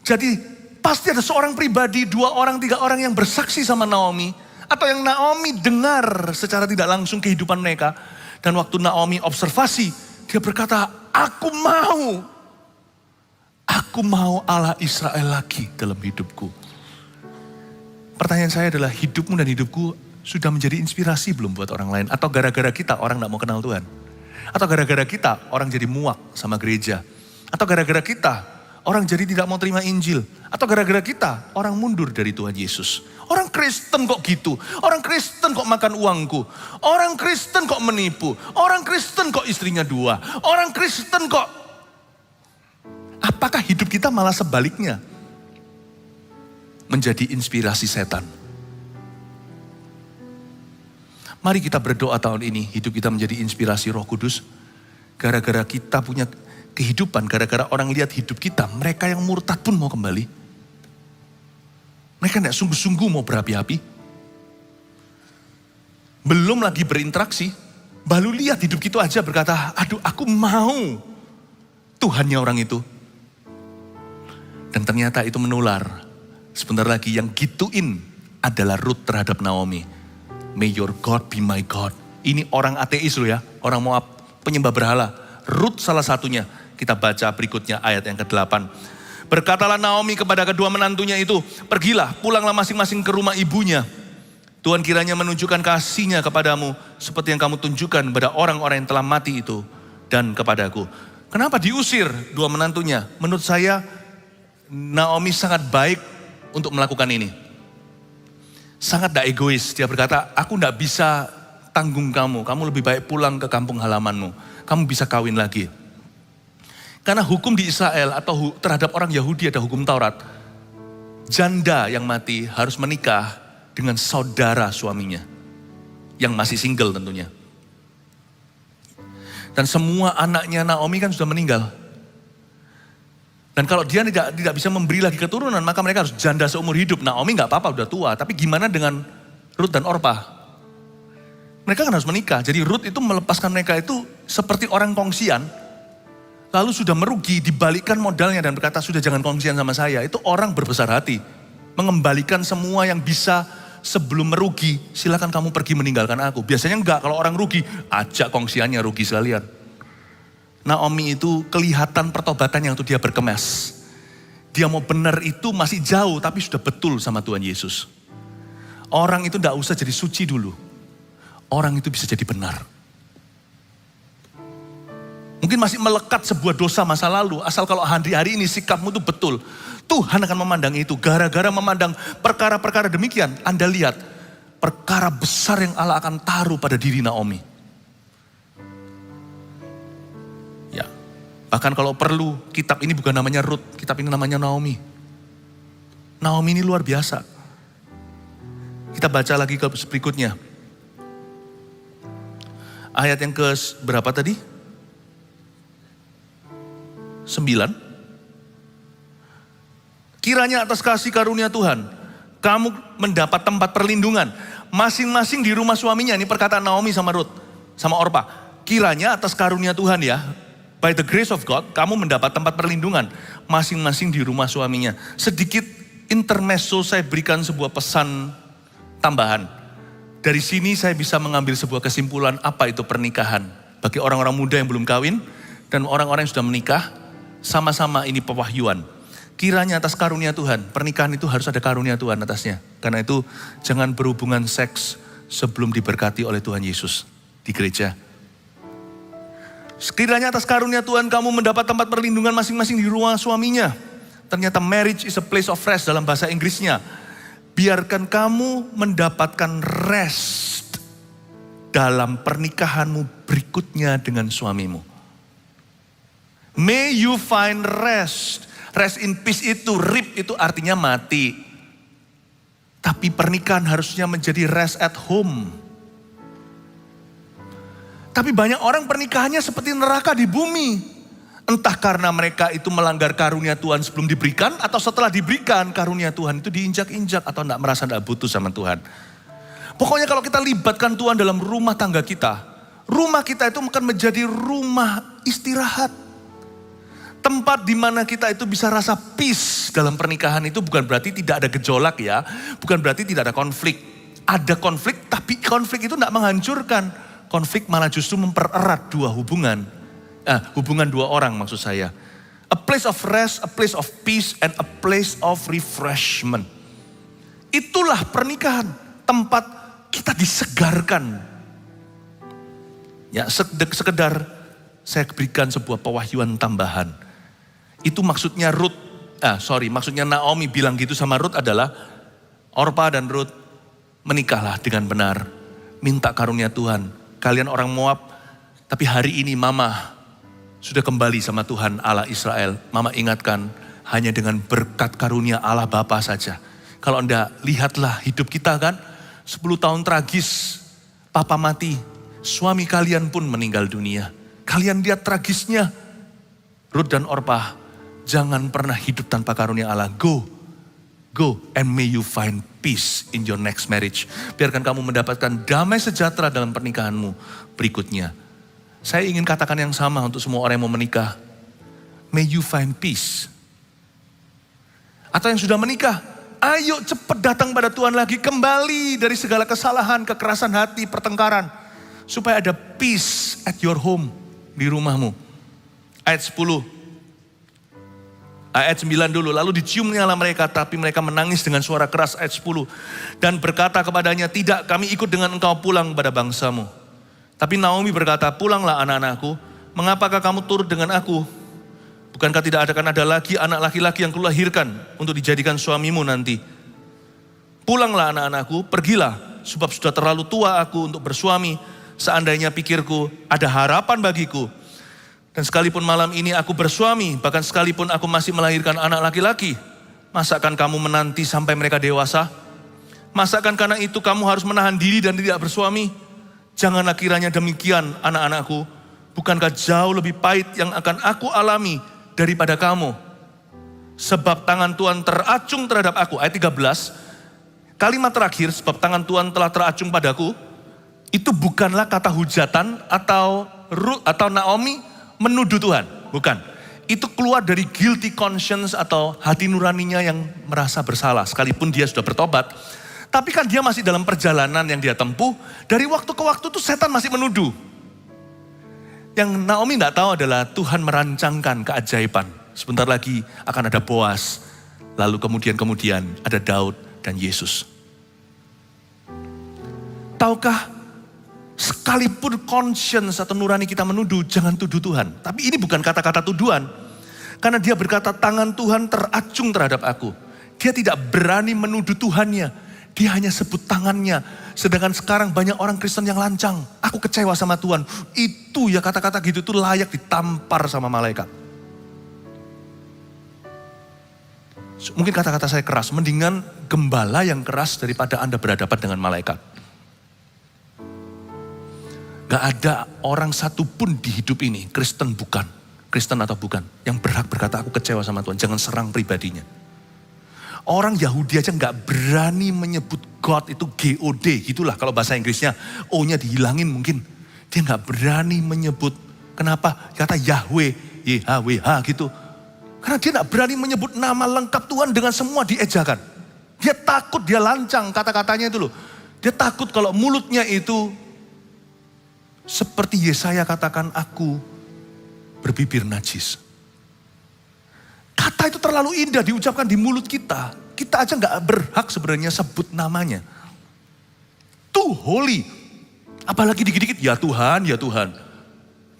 Jadi pasti ada seorang pribadi, 2 orang, 3 orang yang bersaksi sama Naomi. Atau yang Naomi dengar secara tidak langsung kehidupan mereka. Dan waktu Naomi observasi, dia berkata, aku mau Allah Israel lagi dalam hidupku. Pertanyaan saya adalah hidupmu dan hidupku sudah menjadi inspirasi belum buat orang lain? Atau gara-gara kita orang gak mau kenal Tuhan? Atau gara-gara kita orang jadi muak sama gereja? Atau gara-gara kita orang jadi tidak mau terima Injil? Atau gara-gara kita orang mundur dari Tuhan Yesus? Orang Kristen kok gitu? Orang Kristen kok makan uangku? Orang Kristen kok menipu? Orang Kristen kok istrinya 2? Orang Kristen kok... Apakah hidup kita malah sebaliknya? Menjadi inspirasi setan. Mari kita berdoa tahun ini, hidup kita menjadi inspirasi Roh Kudus. Gara-gara kita punya kehidupan, gara-gara orang lihat hidup kita, mereka yang murtad pun mau kembali. Mereka tidak sungguh-sungguh mau berapi-api. Belum lagi berinteraksi, baru lihat hidup kita aja berkata, aduh aku mau Tuhannya orang itu. Dan ternyata itu menular. Sebentar lagi yang gituin adalah Ruth terhadap Naomi. May your God be my God. Ini orang ateis loh ya, orang Moab, penyembah berhala. Rut salah satunya. Kita baca berikutnya ayat yang ke-8. Berkatalah Naomi kepada kedua menantunya itu, pergilah, pulanglah masing-masing ke rumah ibunya. Tuhan kiranya menunjukkan kasih-Nya kepadamu seperti yang kamu tunjukkan kepada orang-orang yang telah mati itu dan kepadaku. Kenapa diusir dua menantunya? Menurut saya Naomi sangat baik untuk melakukan ini. Sangat tidak egois. Dia berkata, aku tidak bisa tanggung kamu. Kamu lebih baik pulang ke kampung halamanmu. Kamu bisa kawin lagi. Karena hukum di Israel atau terhadap orang Yahudi ada hukum Taurat. Janda yang mati harus menikah dengan saudara suaminya. Yang masih single tentunya. Dan semua anaknya Naomi kan sudah meninggal. Dan kalau dia tidak bisa memberi lagi keturunan, maka mereka harus janda seumur hidup. Naomi nggak apa-apa, udah tua. Tapi gimana dengan Rut dan Orpah? Mereka kan harus menikah. Jadi Rut itu melepaskan mereka itu seperti orang kongsian. Lalu sudah merugi, dibalikkan modalnya dan berkata, sudah jangan kongsian sama saya. Itu orang berbesar hati. Mengembalikan semua yang bisa sebelum merugi. Silakan kamu pergi meninggalkan aku. Biasanya enggak, kalau orang rugi, ajak kongsiannya rugi sekalian. Naomi itu kelihatan pertobatannya waktu dia berkemas. Dia mau benar itu masih jauh, tapi sudah betul sama Tuhan Yesus. Orang itu tidak usah jadi suci dulu. Orang itu bisa jadi benar. Mungkin masih melekat sebuah dosa masa lalu, asal kalau hari ini sikapmu itu betul. Tuhan akan memandang itu, gara-gara memandang perkara-perkara demikian. Anda lihat, perkara besar yang Allah akan taruh pada diri Naomi. Bahkan kalau perlu, kitab ini bukan namanya Rut, kitab ini namanya Naomi. Naomi ini luar biasa. Kita baca lagi ke berikutnya. Ayat yang ke berapa tadi? 9. Kiranya atas kasih karunia Tuhan, kamu mendapat tempat perlindungan. Masing-masing di rumah suaminya, ini perkataan Naomi sama Rut, sama Orpah. Kiranya atas karunia Tuhan ya. By the grace of God, kamu mendapat tempat perlindungan masing-masing di rumah suaminya. Sedikit intermezzo saya berikan sebuah pesan tambahan. Dari sini saya bisa mengambil sebuah kesimpulan apa itu pernikahan. Bagi orang-orang muda yang belum kawin dan orang-orang yang sudah menikah, sama-sama ini pewahyuan. Kiranya atas karunia Tuhan, pernikahan itu harus ada karunia Tuhan atasnya. Karena itu jangan berhubungan seks sebelum diberkati oleh Tuhan Yesus di gereja. Sekiranya atas karunia Tuhan kamu mendapat tempat perlindungan masing-masing di rumah suaminya. Ternyata marriage is a place of rest dalam bahasa Inggrisnya. Biarkan kamu mendapatkan rest dalam pernikahanmu berikutnya dengan suamimu. May you find rest. Rest in peace itu, rip itu artinya mati. Tapi pernikahan harusnya menjadi rest at home. Tapi banyak orang pernikahannya seperti neraka di bumi. Entah karena mereka itu melanggar karunia Tuhan sebelum diberikan, atau setelah diberikan karunia Tuhan itu diinjak-injak, atau merasa tidak butuh sama Tuhan. Pokoknya kalau kita libatkan Tuhan dalam rumah tangga kita, rumah kita itu akan menjadi rumah istirahat. Tempat di mana kita itu bisa rasa peace dalam pernikahan itu bukan berarti tidak ada gejolak ya. Bukan berarti tidak ada konflik. Ada konflik, tapi konflik itu tidak menghancurkan. Konflik malah justru mempererat dua hubungan. Hubungan dua orang maksud saya. A place of rest, a place of peace, and a place of refreshment. Itulah pernikahan. Tempat kita disegarkan. Ya, sekedar saya berikan sebuah pewahyuan tambahan. Itu maksudnya maksudnya Naomi bilang gitu sama Rut adalah, Orpah dan Rut, menikahlah dengan benar. Minta karunia Tuhan. Kalian orang Moab, tapi hari ini mama sudah kembali sama Tuhan Allah Israel. Mama ingatkan, hanya dengan berkat karunia Allah Bapa saja. Kalau Anda lihatlah hidup kita kan, 10 tahun tragis, papa mati, suami kalian pun meninggal dunia. Kalian lihat tragisnya, Rut dan Orpah, jangan pernah hidup tanpa karunia Allah. Go and may you find peace in your next marriage. Biarkan kamu mendapatkan damai sejahtera dalam pernikahanmu berikutnya. Saya ingin katakan yang sama untuk semua orang yang mau menikah. May you find peace. Atau yang sudah menikah, ayo cepat datang pada Tuhan lagi. Kembali dari segala kesalahan, kekerasan hati, pertengkaran. Supaya ada peace at your home, di rumahmu. ayat 10. Ayat 9 dulu, lalu diciumnya mereka, tapi mereka menangis dengan suara keras, ayat 10. Dan berkata kepadanya, tidak, kami ikut dengan engkau pulang pada bangsamu. Tapi Naomi berkata, pulanglah anak-anakku, mengapakah kamu turut dengan aku? Bukankah tidak akan ada lagi anak laki-laki yang kulahirkan untuk dijadikan suamimu nanti? Pulanglah anak-anakku, pergilah, sebab sudah terlalu tua aku untuk bersuami. Seandainya pikirku, ada harapan bagiku. Dan sekalipun malam ini aku bersuami, bahkan sekalipun aku masih melahirkan anak laki-laki, masakan kamu menanti sampai mereka dewasa? Masakan karena itu kamu harus menahan diri dan tidak bersuami? Janganlah kiranya demikian, anak-anakku. Bukankah jauh lebih pahit yang akan aku alami daripada kamu? Sebab tangan Tuhan teracung terhadap aku. Ayat 13, kalimat terakhir, sebab tangan Tuhan telah teracung padaku, itu bukanlah kata hujatan atau Naomi menuduh Tuhan, bukan. Itu keluar dari guilty conscience atau hati nuraninya yang merasa bersalah. Sekalipun dia sudah bertobat, tapi kan dia masih dalam perjalanan yang dia tempuh. Dari waktu ke waktu tuh setan masih menuduh. Yang Naomi tidak tahu adalah Tuhan merancangkan keajaiban. Sebentar lagi akan ada Boaz, lalu kemudian ada Daud dan Yesus. Tahukah, sekalipun conscience atau nurani kita menuduh, jangan tuduh Tuhan. Tapi ini bukan kata-kata tuduhan. Karena dia berkata, tangan Tuhan teracung terhadap aku. Dia tidak berani menuduh Tuhannya. Dia hanya sebut tangannya. Sedangkan sekarang banyak orang Kristen yang lancang. Aku kecewa sama Tuhan. Itu ya, kata-kata gitu tuh layak ditampar sama malaikat. Mungkin kata-kata saya keras. Mendingan gembala yang keras daripada Anda berhadapan dengan malaikat. Gak ada orang satupun di hidup ini, Kristen atau bukan, yang berhak berkata aku kecewa sama Tuhan. Jangan serang pribadinya. Orang Yahudi aja gak berani menyebut God itu G-O-D, gitulah kalau bahasa Inggrisnya. O-nya dihilangin mungkin. Dia gak berani menyebut, kenapa? Kata Yahweh, YHWH gitu. Karena dia gak berani menyebut nama lengkap Tuhan dengan semua diejakan. Dia takut, dia lancang kata-katanya itu loh. Dia takut kalau mulutnya itu seperti Yesaya katakan, aku berbibir najis. Kata itu terlalu indah diucapkan di mulut kita. Kita aja gak berhak sebenarnya sebut namanya. Too holy. Apalagi dikit-dikit, ya Tuhan, ya Tuhan.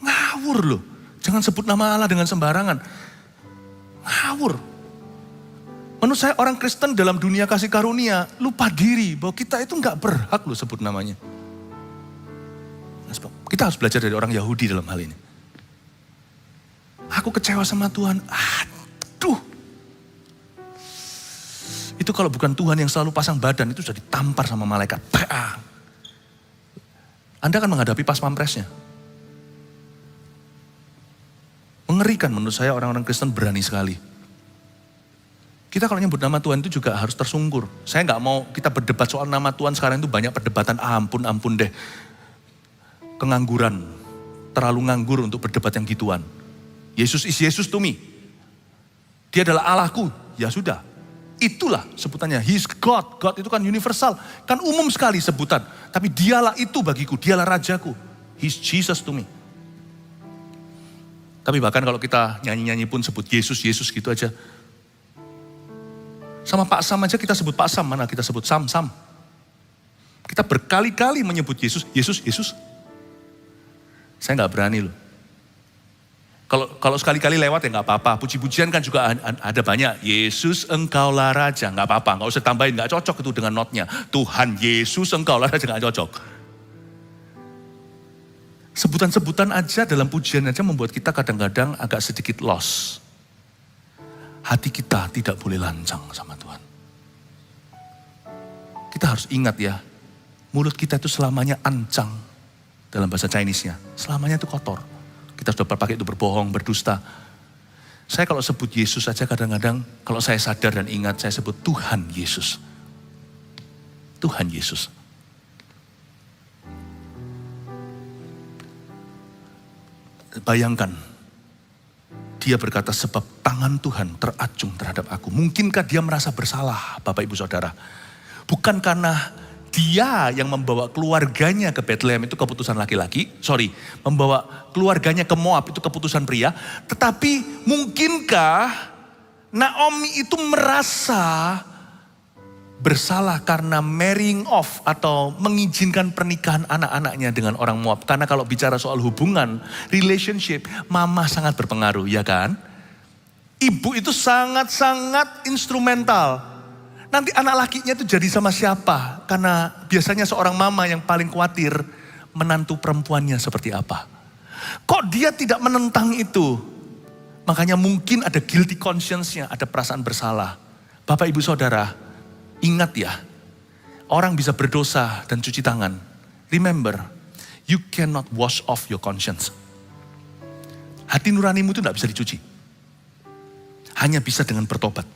Ngawur loh. Jangan sebut nama Allah dengan sembarangan. Ngawur. Menurut saya orang Kristen dalam dunia kasih karunia lupa diri bahwa kita itu gak berhak loh sebut namanya. Kita harus belajar dari orang Yahudi dalam hal ini. Aku kecewa sama Tuhan. Aduh. Itu kalau bukan Tuhan yang selalu pasang badan, itu sudah ditampar sama malaikat. Bang. Anda akan menghadapi pas pampresnya. Mengerikan menurut saya orang-orang Kristen berani sekali. Kita kalau nyebut nama Tuhan itu juga harus tersungkur. Saya gak mau kita berdebat soal nama Tuhan sekarang itu banyak perdebatan. Ampun deh. Kengangguran, terlalu nganggur untuk berdebat yang gituan. Yesus is Yesus to me. Dia adalah Allahku, ya sudah. Itulah sebutannya, He is God. God itu kan universal, kan umum sekali sebutan. Tapi dialah itu bagiku, dialah rajaku. He is Jesus to me. Tapi bahkan kalau kita nyanyi-nyanyi pun sebut Yesus, Yesus gitu aja. Sama Pak Sam aja kita sebut Pak Sam, mana kita sebut Sam. Kita berkali-kali menyebut Yesus, Yesus, Yesus. Saya gak berani loh. Kalau sekali-kali lewat ya gak apa-apa. Puji-pujian kan juga ada banyak. Yesus engkaulah Raja, gak apa-apa. Gak usah tambahin, gak cocok itu dengan notnya. Tuhan Yesus engkaulah Raja, gak cocok. Sebutan-sebutan aja dalam pujian aja membuat kita kadang-kadang agak sedikit lost. Hati kita tidak boleh lancang sama Tuhan. Kita harus ingat ya, mulut kita itu selamanya ancang. Dalam bahasa Chinese-nya, selamanya itu kotor. Kita sudah pakai itu berbohong, berdusta. Saya kalau sebut Yesus saja kadang-kadang, kalau saya sadar dan ingat, saya sebut Tuhan Yesus. Tuhan Yesus. Bayangkan, dia berkata sebab tangan Tuhan teracung terhadap aku. Mungkinkah dia merasa bersalah, Bapak Ibu Saudara? Bukan karena Dia yang membawa keluarganya ke Bethlehem itu keputusan laki-laki. Membawa keluarganya ke Moab itu keputusan pria. Tetapi mungkinkah Naomi itu merasa bersalah karena marrying off atau mengizinkan pernikahan anak-anaknya dengan orang Moab? Karena kalau bicara soal hubungan, relationship, mama sangat berpengaruh, ya kan? Ibu itu sangat-sangat instrumental. Nanti anak lakinya itu jadi sama siapa? Karena biasanya seorang mama yang paling khawatir menantu perempuannya seperti apa. Kok dia tidak menentang itu? Makanya mungkin ada guilty conscience-nya, ada perasaan bersalah. Bapak, Ibu, Saudara, ingat ya, orang bisa berdosa dan cuci tangan. Remember, you cannot wash off your conscience. Hati nuranimu itu tidak bisa dicuci. Hanya bisa dengan bertobat.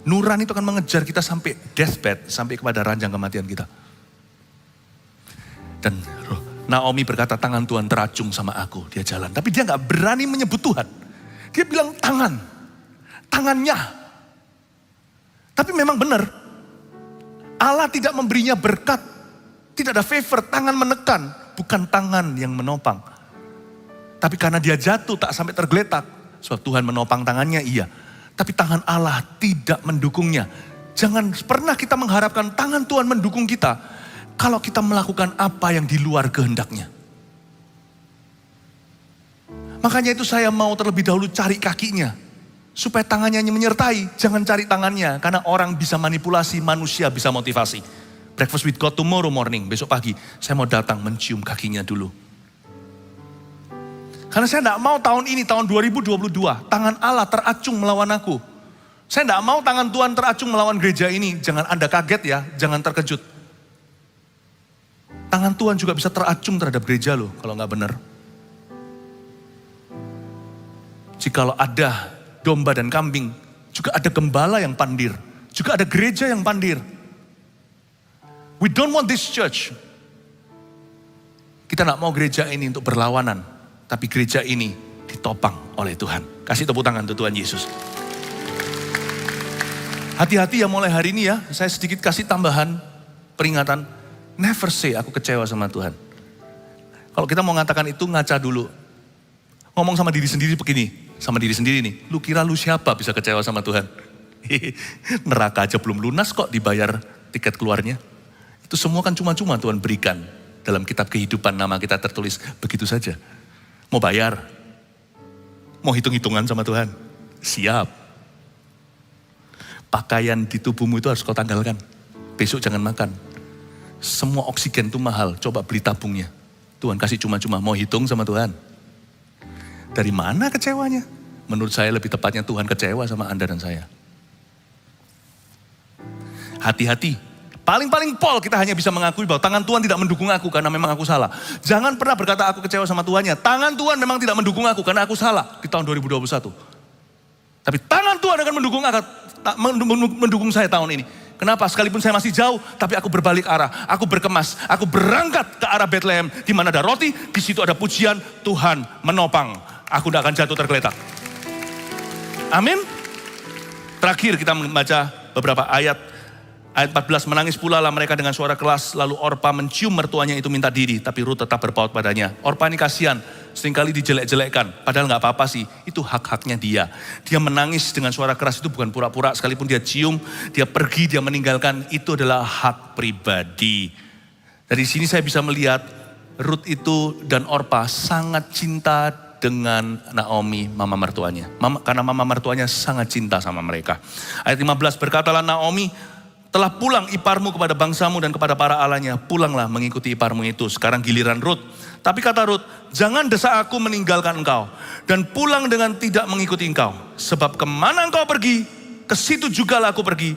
Nurani itu akan mengejar kita sampai deathbed, sampai kepada ranjang kematian kita. Dan Naomi berkata, tangan Tuhan teracung sama aku, dia jalan. Tapi dia gak berani menyebut Tuhan. Dia bilang tangannya. Tapi memang benar, Allah tidak memberinya berkat, tidak ada favor, tangan menekan, bukan tangan yang menopang. Tapi karena dia jatuh tak sampai tergeletak, sebab Tuhan menopang tangannya, iya. Tapi tangan Allah tidak mendukungnya. Jangan pernah kita mengharapkan tangan Tuhan mendukung kita kalau kita melakukan apa yang di luar kehendaknya. Makanya itu saya mau terlebih dahulu cari kakinya. Supaya tangannya menyertai, jangan cari tangannya. Karena orang bisa manipulasi, manusia bisa motivasi. Breakfast with God tomorrow morning, besok pagi. Saya mau datang mencium kakinya dulu. Karena saya tidak mau tahun ini, tahun 2022, tangan Allah teracung melawan aku. Saya tidak mau tangan Tuhan teracung melawan gereja ini. Jangan Anda kaget ya, jangan terkejut. Tangan Tuhan juga bisa teracung terhadap gereja loh, kalau nggak benar. Jikalau ada domba dan kambing, juga ada gembala yang pandir. Juga ada gereja yang pandir. We don't want this church. Kita tidak mau gereja ini untuk berlawanan. Tapi gereja ini ditopang oleh Tuhan. Kasih tepuk tangan untuk Tuhan Yesus. Hati-hati ya mulai hari ini ya. Saya sedikit kasih tambahan peringatan. Never say aku kecewa sama Tuhan. Kalau kita mau mengatakan itu ngaca dulu. Ngomong sama diri sendiri begini. Sama diri sendiri nih. Lu kira lu siapa bisa kecewa sama Tuhan? Neraka aja belum lunas kok dibayar tiket keluarnya. Itu semua kan cuma-cuma Tuhan berikan. Dalam kitab kehidupan nama kita tertulis begitu saja. Mau bayar? Mau hitung-hitungan sama Tuhan? Siap. Pakaian di tubuhmu itu harus kau tanggalkan. Besok jangan makan. Semua oksigen itu mahal, coba beli tabungnya. Tuhan kasih cuma-cuma, mau hitung sama Tuhan. Dari mana kecewanya? Menurut saya lebih tepatnya Tuhan kecewa sama Anda dan saya. Hati-hati. Paling-paling pol kita hanya bisa mengakui bahwa tangan Tuhan tidak mendukung aku karena memang aku salah. Jangan pernah berkata aku kecewa sama Tuhannya. Tangan Tuhan memang tidak mendukung aku karena aku salah di tahun 2021. Tapi tangan Tuhan akan mendukung saya tahun ini. Kenapa? Sekalipun saya masih jauh, tapi aku berbalik arah. Aku berkemas, aku berangkat ke arah Bethlehem. Di mana ada roti, di situ ada pujian, Tuhan menopang. Aku tidak akan jatuh tergeletak. Amin. Terakhir kita membaca beberapa ayat. Ayat 14, menangis pula lah mereka dengan suara keras, lalu Orpa mencium mertuanya itu minta diri, tapi Rut tetap berpaut padanya. Orpa ini kasihan, seringkali dijelek-jelekkan, padahal gak apa-apa sih, itu hak-haknya dia. Dia menangis dengan suara keras itu bukan pura-pura, sekalipun dia cium, dia pergi, dia meninggalkan, itu adalah hak pribadi. Dari sini saya bisa melihat, Rut itu dan Orpa sangat cinta dengan Naomi, mama mertuanya. Karena mama mertuanya sangat cinta sama mereka. Ayat 15, berkatalah Naomi, telah pulang iparmu kepada bangsamu dan kepada para allahnya. Pulanglah mengikuti iparmu itu. Sekarang giliran Rut. Tapi kata Rut, jangan desak aku meninggalkan engkau. Dan pulang dengan tidak mengikuti engkau. Sebab kemana engkau pergi, ke situ jugalah aku pergi.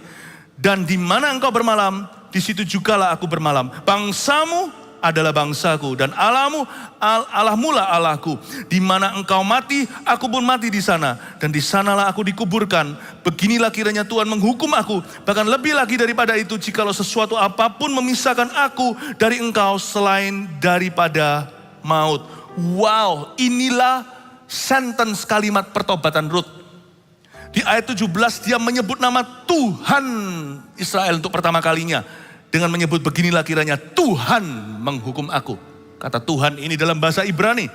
Dan di mana engkau bermalam, di situ jugalah aku bermalam. Bangsamu adalah bangsaku dan Allahmu lah Allahku. Di mana engkau mati, aku pun mati di sana. Dan di sanalah aku dikuburkan. Beginilah kiranya Tuhan menghukum aku. Bahkan lebih lagi daripada itu, jikalau sesuatu apapun memisahkan aku dari engkau selain daripada maut. Wow, inilah sentence kalimat pertobatan Rut. Di ayat 17 dia menyebut nama Tuhan Israel untuk pertama kalinya. dengan menyebut beginilah kiranya Tuhan menghukum aku. Kata Tuhan ini dalam bahasa Ibrani.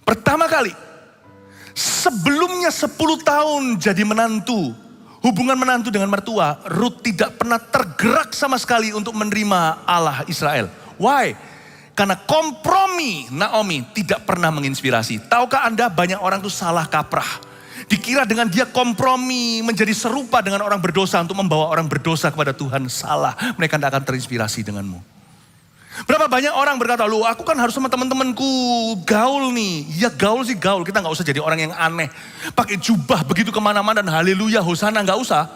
Pertama kali, sebelumnya 10 tahun jadi menantu, hubungan menantu dengan mertua, Ruth tidak pernah tergerak sama sekali untuk menerima Allah Israel. Why? Karena kompromi Naomi tidak pernah menginspirasi. Tahukah Anda banyak orang tuh salah kaprah. Dikira dengan dia kompromi menjadi serupa dengan orang berdosa untuk membawa orang berdosa kepada Tuhan. Salah, mereka tidak akan terinspirasi denganmu. Berapa banyak orang berkata, loh aku kan harus sama teman-temanku gaul nih. Ya gaul sih gaul, kita gak usah jadi orang yang aneh. Pakai jubah begitu kemana-mana dan haleluya, hosana, gak usah.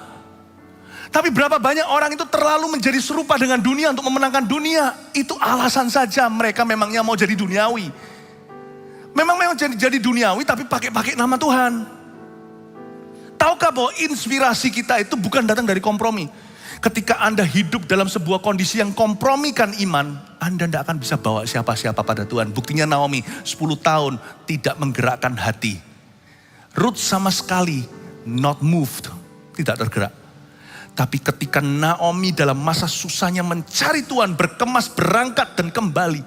Tapi berapa banyak orang itu terlalu menjadi serupa dengan dunia untuk memenangkan dunia. Itu alasan saja mereka memangnya mau jadi duniawi. Memang jadi duniawi tapi pakai nama Tuhan. Tahukah bahwa inspirasi kita itu bukan datang dari kompromi. Ketika Anda hidup dalam sebuah kondisi yang kompromikan iman, Anda tidak akan bisa bawa siapa-siapa pada Tuhan. Buktinya Naomi 10 tahun tidak menggerakkan hati. Ruth sama sekali not moved, tidak tergerak. Tapi ketika Naomi dalam masa susahnya mencari Tuhan, berkemas, berangkat dan kembali.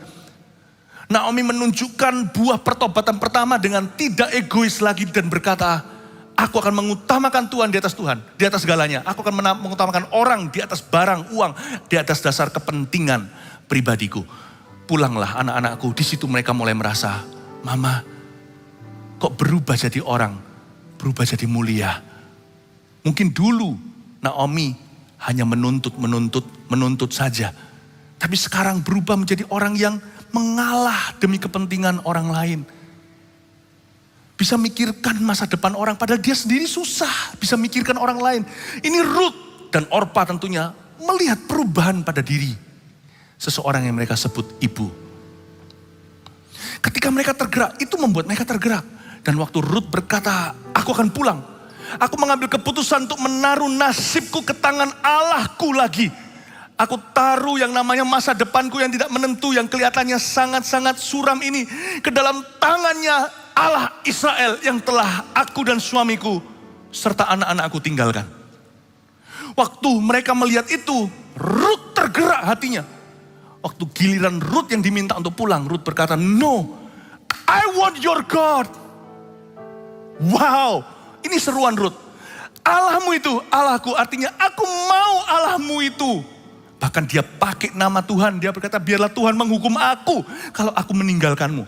Naomi menunjukkan buah pertobatan pertama dengan tidak egois lagi dan berkata, aku akan mengutamakan Tuhan di atas Tuhan, di atas segalanya. Aku akan mengutamakan orang di atas barang, uang, di atas dasar kepentingan pribadiku. Pulanglah anak-anakku, di situ mereka mulai merasa, Mama, kok berubah jadi orang, berubah jadi mulia. Mungkin dulu Naomi hanya menuntut saja. Tapi sekarang berubah menjadi orang yang mengalah demi kepentingan orang lain. Bisa mikirkan masa depan orang, padahal dia sendiri susah bisa mikirkan orang lain. Ini Ruth dan Orpa tentunya melihat perubahan pada diri seseorang yang mereka sebut ibu. Ketika mereka tergerak, itu membuat mereka tergerak. Dan waktu Ruth berkata, aku akan pulang. Aku mengambil keputusan untuk menaruh nasibku ke tangan Allahku lagi. Aku taruh yang namanya masa depanku yang tidak menentu, yang kelihatannya sangat-sangat suram ini ke dalam tangannya Allah Israel yang telah aku dan suamiku serta anak-anakku tinggalkan. Waktu mereka melihat itu, Ruth tergerak hatinya. Waktu giliran Ruth yang diminta untuk pulang, Ruth berkata, no, I want your God. Wow, ini seruan Ruth. Allahmu itu, Allahku, artinya aku mau Allahmu itu. Bahkan dia pakai nama Tuhan, dia berkata, biarlah Tuhan menghukum aku kalau aku meninggalkanmu.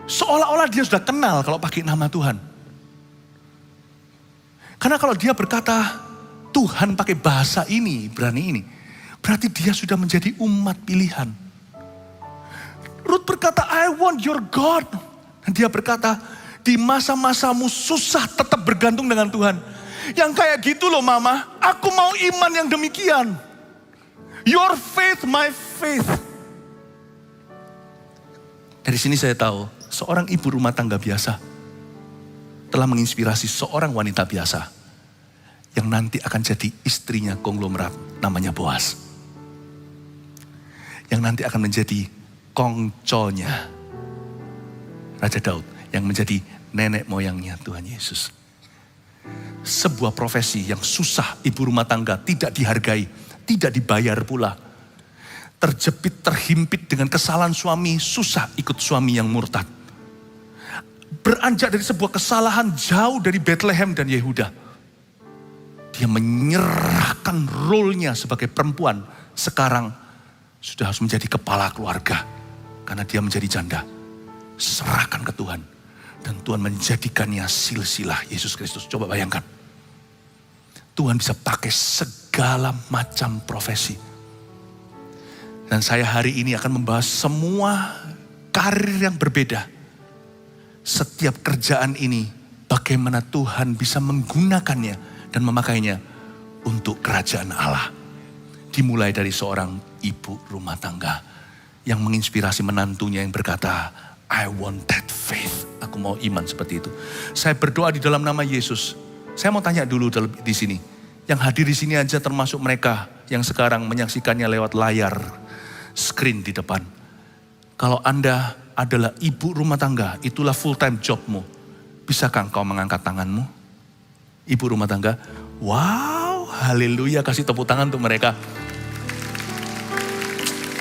Seolah-olah dia sudah kenal kalau pakai nama Tuhan. Karena kalau dia berkata, Tuhan pakai bahasa ini, berani ini, berarti dia sudah menjadi umat pilihan. Ruth berkata, I want your God. Dan dia berkata, di masa-masamu susah tetap bergantung dengan Tuhan. Yang kayak gitu loh Mama, aku mau iman yang demikian. Your faith, my faith. Dari sini saya tahu, seorang ibu rumah tangga biasa telah menginspirasi seorang wanita biasa yang nanti akan jadi istrinya konglomerat namanya Boaz. Yang nanti akan menjadi kongconya Raja Daud, yang menjadi nenek moyangnya Tuhan Yesus. Sebuah profesi yang susah ibu rumah tangga tidak dihargai, tidak dibayar pula. Terjepit, terhimpit dengan kesalahan suami, susah ikut suami yang murtad. Beranjak dari sebuah kesalahan jauh dari Bethlehem dan Yehuda. Dia menyerahkan role-nya sebagai perempuan. Sekarang sudah harus menjadi kepala keluarga. Karena dia menjadi janda. Serahkan ke Tuhan. Dan Tuhan menjadikannya silsilah Yesus Kristus. Coba bayangkan. Tuhan bisa pakai segala macam profesi. Dan saya hari ini akan membahas semua karir yang berbeda. Setiap kerjaan ini, bagaimana Tuhan bisa menggunakannya dan memakainya untuk kerajaan Allah. Dimulai dari seorang ibu rumah tangga yang menginspirasi menantunya yang berkata, I want that faith. Aku mau iman seperti itu. Saya berdoa di dalam nama Yesus. Saya mau tanya dulu di sini. Yang hadir di sini aja termasuk mereka yang sekarang menyaksikannya lewat layar screen di depan. Kalau Anda adalah ibu rumah tangga, itulah full time jobmu. Bisakah engkau mengangkat tanganmu? Ibu rumah tangga, wow, haleluya, kasih tepuk tangan untuk mereka.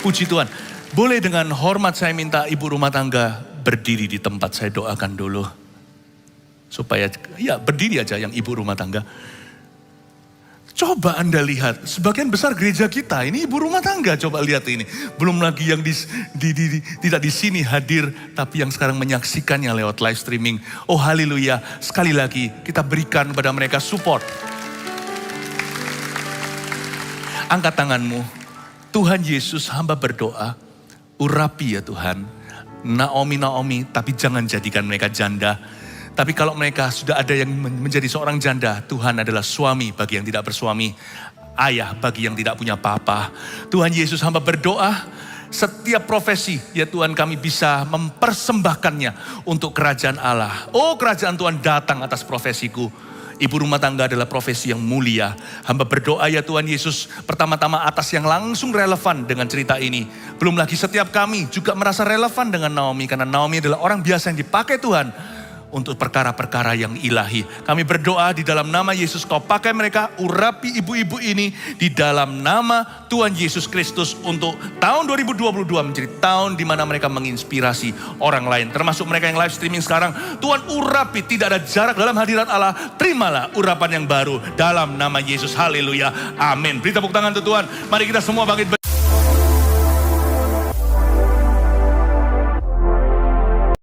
Puji Tuhan. Boleh dengan hormat saya minta ibu rumah tangga berdiri di tempat saya doakan dulu. Supaya, ya berdiri aja yang ibu rumah tangga. Coba Anda lihat, sebagian besar gereja kita ini ibu rumah tangga, coba lihat ini. Belum lagi yang tidak di sini hadir, tapi yang sekarang menyaksikannya lewat live streaming. Oh haleluya, sekali lagi kita berikan kepada mereka support. Angkat tanganmu, Tuhan Yesus hamba berdoa, urapi ya Tuhan, Naomi, tapi jangan jadikan mereka janda. Tapi kalau mereka sudah ada yang menjadi seorang janda, Tuhan adalah suami bagi yang tidak bersuami, ayah bagi yang tidak punya papa. Tuhan Yesus hamba berdoa, setiap profesi ya Tuhan kami bisa mempersembahkannya untuk kerajaan Allah. Oh kerajaan Tuhan datang atas profesiku. Ibu rumah tangga adalah profesi yang mulia. Hamba berdoa ya Tuhan Yesus pertama-tama atas yang langsung relevan dengan cerita ini. Belum lagi setiap kami juga merasa relevan dengan Naomi. Karena Naomi adalah orang biasa yang dipakai Tuhan untuk perkara-perkara yang ilahi. Kami berdoa di dalam nama Yesus, kau pakai mereka, urapi ibu-ibu ini di dalam nama Tuhan Yesus Kristus untuk tahun 2022 menjadi tahun di mana mereka menginspirasi orang lain. Termasuk mereka yang live streaming sekarang. Tuhan urapi, tidak ada jarak dalam hadirat Allah. Terimalah urapan yang baru dalam nama Yesus. Haleluya. Amin. Beri tepuk tangan untuk Tuhan. Mari kita semua bangkit berdiri.